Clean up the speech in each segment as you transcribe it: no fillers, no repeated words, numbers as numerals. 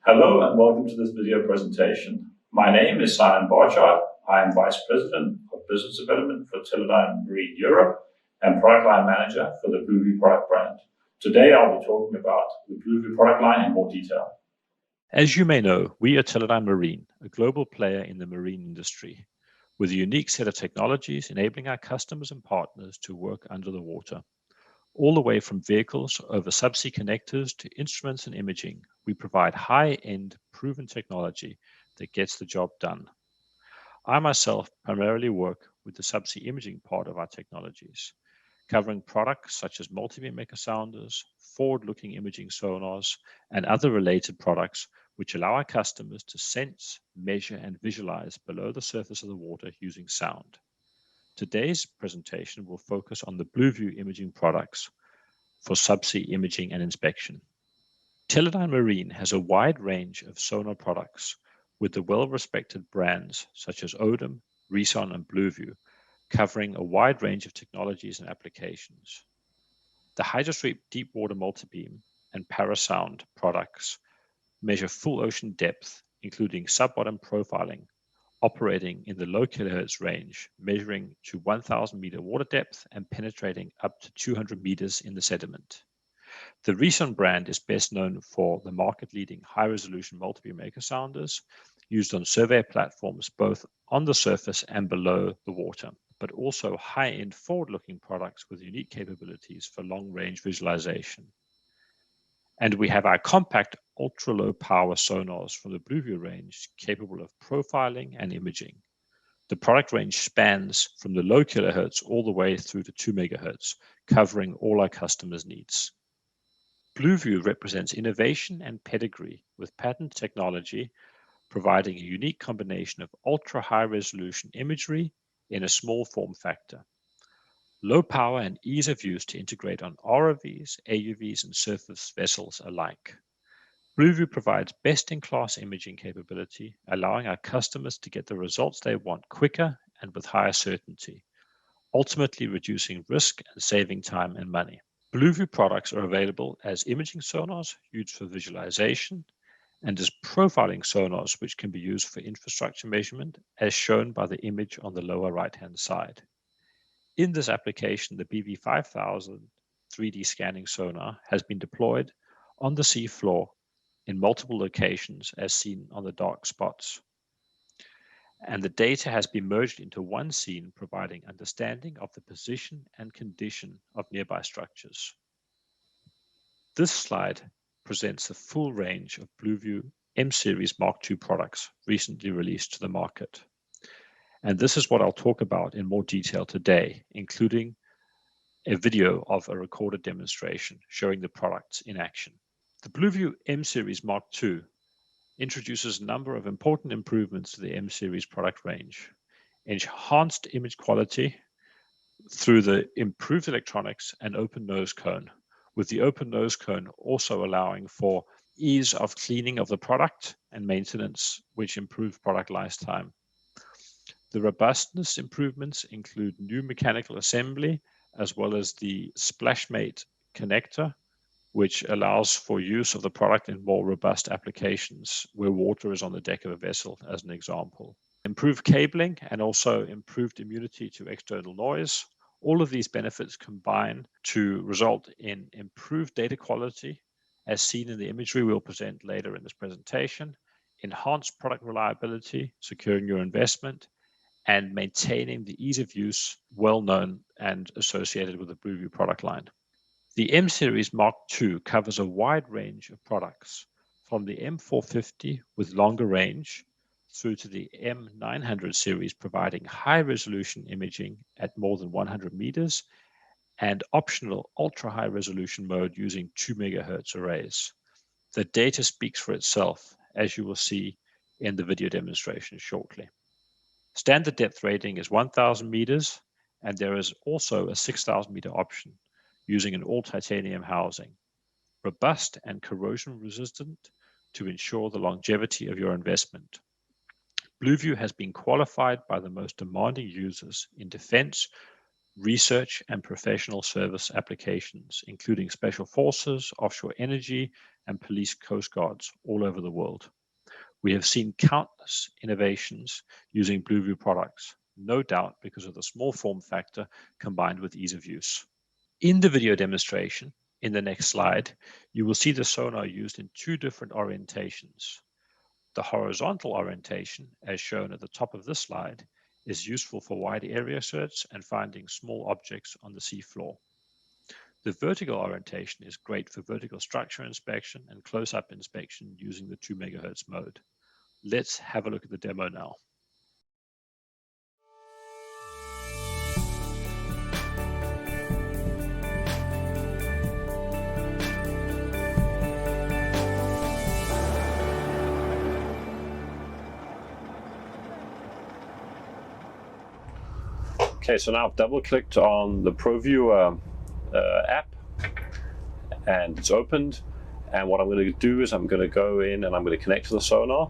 Hello and welcome to this video presentation. My name is Simon Borchardt. I am Vice President of Business Development for Teledyne Marine Europe and Product Line Manager for the BlueView product brand. Today I'll be talking about the BlueView product line in more detail. As you may know, we are Teledyne Marine, a global player in the marine industry, with a unique set of technologies enabling our customers and partners to work under the water. All the way from vehicles over subsea connectors to instruments and imaging, we provide high-end proven technology that gets the job done. I myself primarily work with the subsea imaging part of our technologies, covering products such as multi-beam echo sounders, forward-looking imaging sonars, and other related products which allow our customers to sense, measure, and visualize below the surface of the water using sound. Today's presentation will focus on the BlueView imaging products for subsea imaging and inspection. Teledyne Marine has a wide range of sonar products with the well-respected brands such as Odin, Reson, and BlueView, covering a wide range of technologies and applications. The HydroSweep deep water multibeam and Parasound products measure full ocean depth, including sub-bottom profiling, operating in the low kilohertz range, measuring to 1,000 meter water depth and penetrating up to 200 meters in the sediment. The Reson brand is best known for the market-leading high-resolution multi-beam echo sounders used on survey platforms both on the surface and below the water, but also high-end forward-looking products with unique capabilities for long-range visualization. And we have our compact ultra-low power sonars from the BlueView range capable of profiling and imaging. The product range spans from the low kilohertz all the way through to 2 megahertz, covering all our customers' needs. BlueView represents innovation and pedigree with patent technology, providing a unique combination of ultra-high resolution imagery in a small form factor. Low power and ease of use to integrate on ROVs, AUVs, and surface vessels alike. BlueView provides best-in-class imaging capability, allowing our customers to get the results they want quicker and with higher certainty, ultimately reducing risk and saving time and money. BlueView products are available as imaging sonars used for visualization and as profiling sonars which can be used for infrastructure measurement as shown by the image on the lower right-hand side. In this application, the BV5000 3D scanning sonar has been deployed on the sea floor in multiple locations as seen on the dark spots. And the data has been merged into one scene, providing understanding of the position and condition of nearby structures. This slide presents the full range of BlueView M-Series Mk2 products recently released to the market. And this is what I'll talk about in more detail today, including a video of a recorded demonstration showing the products in action. The BlueView M-Series Mk2 introduces a number of important improvements to the M-Series product range. Enhanced image quality through the improved electronics and open nose cone, with the open nose cone also allowing for ease of cleaning of the product and maintenance, which improve product lifetime. The robustness improvements include new mechanical assembly, as well as the SplashMate connector, which allows for use of the product in more robust applications where water is on the deck of a vessel, as an example. Improved cabling and also improved immunity to external noise. All of these benefits combine to result in improved data quality, as seen in the imagery we'll present later in this presentation, enhanced product reliability, securing your investment, and maintaining the ease of use well known and associated with the BlueView product line. The M-Series Mk2 covers a wide range of products, from the M450 with longer range through to the M900 series providing high-resolution imaging at more than 100 meters and optional ultra-high resolution mode using 2 megahertz arrays. The data speaks for itself, as you will see in the video demonstration shortly. Standard depth rating is 1,000 meters, and there is also a 6,000 meter option using an all-titanium housing, robust and corrosion resistant to ensure the longevity of your investment. BlueView has been qualified by the most demanding users in defense, research, and professional service applications, including special forces, offshore energy, and police coast guards all over the world. We have seen countless innovations using BlueView products, no doubt because of the small form factor combined with ease of use. In the video demonstration, in the next slide, you will see the sonar used in two different orientations. The horizontal orientation, as shown at the top of this slide, is useful for wide area search and finding small objects on the seafloor. The vertical orientation is great for vertical structure inspection and close-up inspection using the 2 MHz mode. Let's have a look at the demo now. Okay, so now I've double-clicked on the ProView app, and it's opened. And what I'm going to do is I'm going to go in and I'm going to connect to the sonar.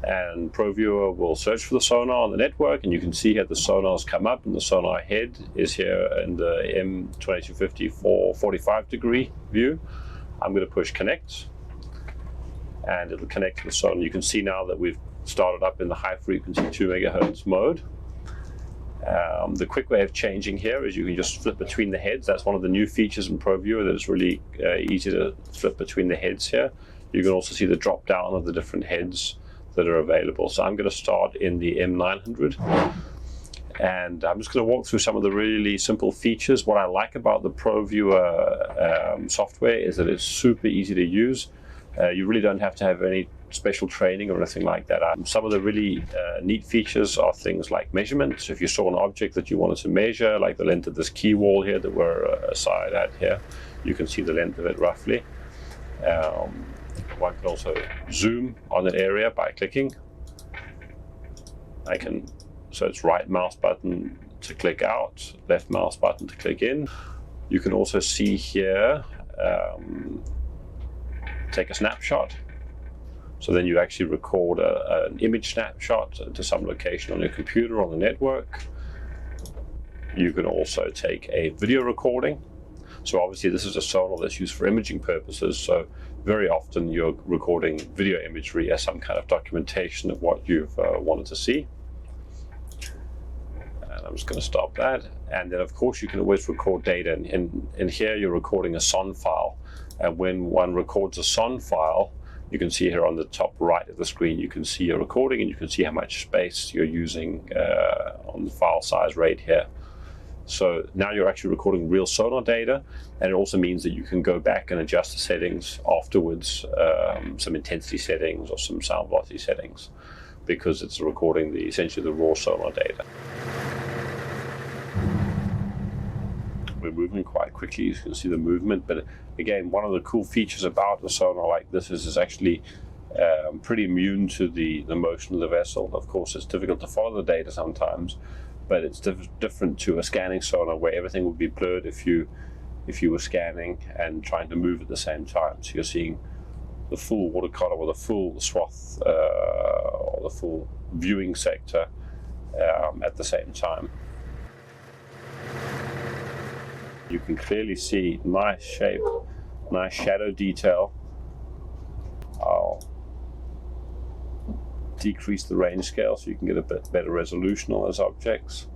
And ProViewer will search for the sonar on the network, and you can see here the sonar's come up, and the sonar head is here in the M2250 45 degree view. I'm going to push connect, and it'll connect to the sonar. You can see now that we've started up in the high frequency 2 MHz mode. The quick way of changing here is you can just flip between the heads. That's one of the new features in ProViewer, that it's really easy to flip between the heads here. You can also see the drop down of the different heads that are available. So I'm going to start in the M900, and I'm just going to walk through some of the really simple features. What I like about the ProViewer software is that it's super easy to use. You really don't have to have any special training or anything like that. Some of the really neat features are things like measurements. If you saw an object that you wanted to measure, like the length of this key wall here that we're aside at here, you can see the length of it roughly. One can also zoom on an area by clicking. So it's right mouse button to click out, left mouse button to click in. You can also see here, take a snapshot. So then you actually record an image snapshot to some location on your computer or on the network. You can also take a video recording. So obviously this is a sonar that's used for imaging purposes, so very often you're recording video imagery as some kind of documentation of what you've wanted to see. And I'm just going to stop that. And then of course you can always record data. In here you're recording a SON file. And when one records a SON file, you can see here on the top right of the screen, you can see your recording, and you can see how much space you're using on the file size right here. So now you're actually recording real sonar data, and it also means that you can go back and adjust the settings afterwards, some intensity settings or some sound velocity settings, because it's recording essentially the raw sonar data. We're moving quite quickly, you can see the movement, but again, one of the cool features about a sonar like this is it's actually pretty immune to the motion of the vessel. Of course, it's difficult to follow the data sometimes, but it's different to a scanning sonar where everything would be blurred if you were scanning and trying to move at the same time. So you're seeing the full water column or the full swath or the full viewing sector at the same time. You can clearly see nice shape, nice shadow detail. I'll decrease the range scale so you can get a bit better resolution on those objects.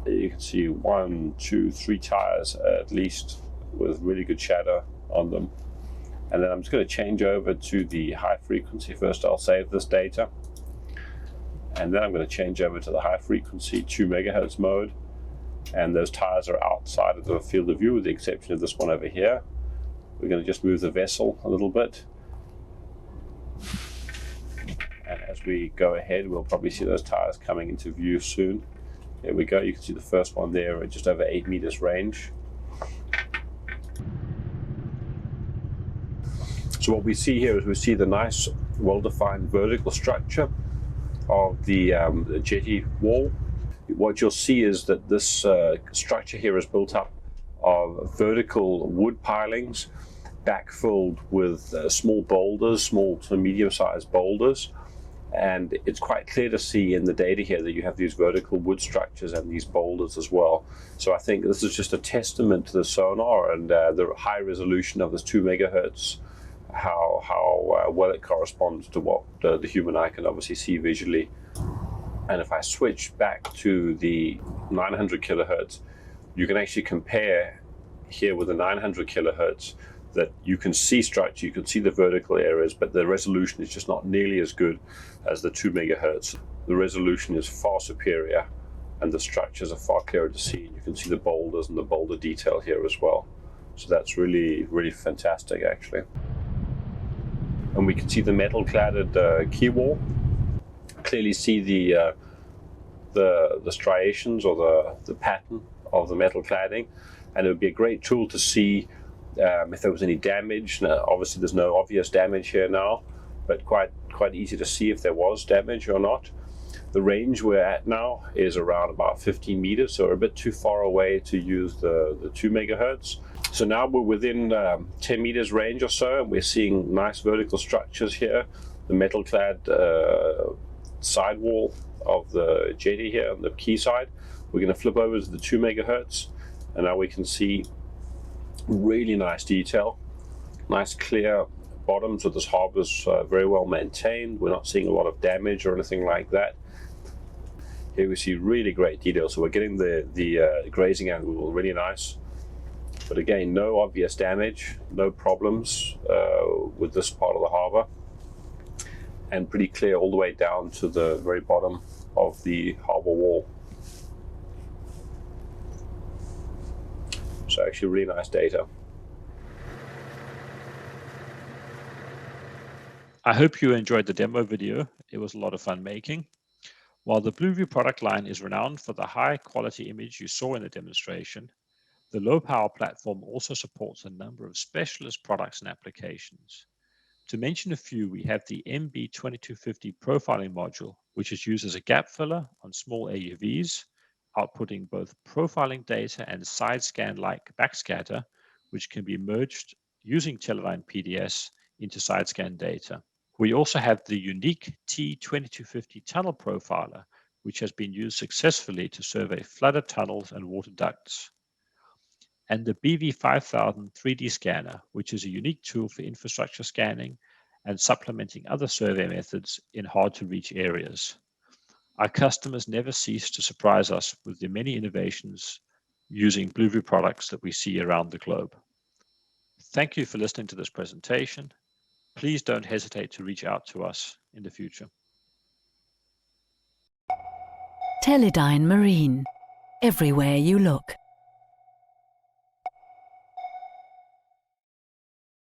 You can see 1, 2, 3 tires at least with really good shadow on them. And then I'm just going to change over to the high frequency. First I'll save this data, and then I'm going to change over to the high frequency 2 MHz mode. And those tires are outside of the field of view with the exception of this one over here. We're going to just move the vessel a little bit. And as we go ahead, we'll probably see those tires coming into view soon. There we go, you can see the first one there at just over 8 meters range. So what we see here is we see the nice, well-defined vertical structure of the jetty wall. What you'll see is that this structure here is built up of vertical wood pilings backfilled with small boulders, small to medium-sized boulders. And it's quite clear to see in the data here that you have these vertical wood structures and these boulders as well. So I think this is just a testament to the sonar and the high resolution of this 2 megahertz, how well it corresponds to what the human eye can obviously see visually. And if I switch back to the 900 kilohertz, you can actually compare here with the 900 kilohertz that you can see structure, you can see the vertical areas, but the resolution is just not nearly as good as the 2 megahertz. The resolution is far superior and the structures are far clearer to see. You can see the boulders and the boulder detail here as well. So that's really, really fantastic actually. And we can see the metal cladded key wall. Clearly see the striations or the pattern of the metal cladding, and it would be a great tool to see if there was any damage. Now, obviously there's no obvious damage here now, but quite easy to see if there was damage or not. The range we're at now is around about 15 meters, so we're a bit too far away to use the 2 megahertz. So now we're within 10 meters range or so, and we're seeing nice vertical structures here. The metal clad sidewall of the jetty here on the quay side. We're going to flip over to the 2 megahertz, and now we can see really nice detail, nice clear bottom. So this harbor is very well maintained. We're not seeing a lot of damage or anything like that. Here we see really great detail. So we're getting the grazing angle really nice. But again, no obvious damage, no problems with this part of the harbor. And pretty clear all the way down to the very bottom of the harbor wall. So actually really nice data. I hope you enjoyed the demo video. It was a lot of fun making. While the BlueView product line is renowned for the high quality image you saw in the demonstration, the low power platform also supports a number of specialist products and applications. To mention a few, we have the MB2250 profiling module, which is used as a gap filler on small AUVs, outputting both profiling data and side scan-like backscatter, which can be merged using Teledyne PDS into side scan data. We also have the unique T2250 tunnel profiler, which has been used successfully to survey flooded tunnels and water ducts. And the BV5000 3D scanner, which is a unique tool for infrastructure scanning and supplementing other survey methods in hard-to-reach areas. Our customers never cease to surprise us with the many innovations using BlueView products that we see around the globe. Thank you for listening to this presentation. Please don't hesitate to reach out to us in the future. Teledyne Marine. Everywhere you look.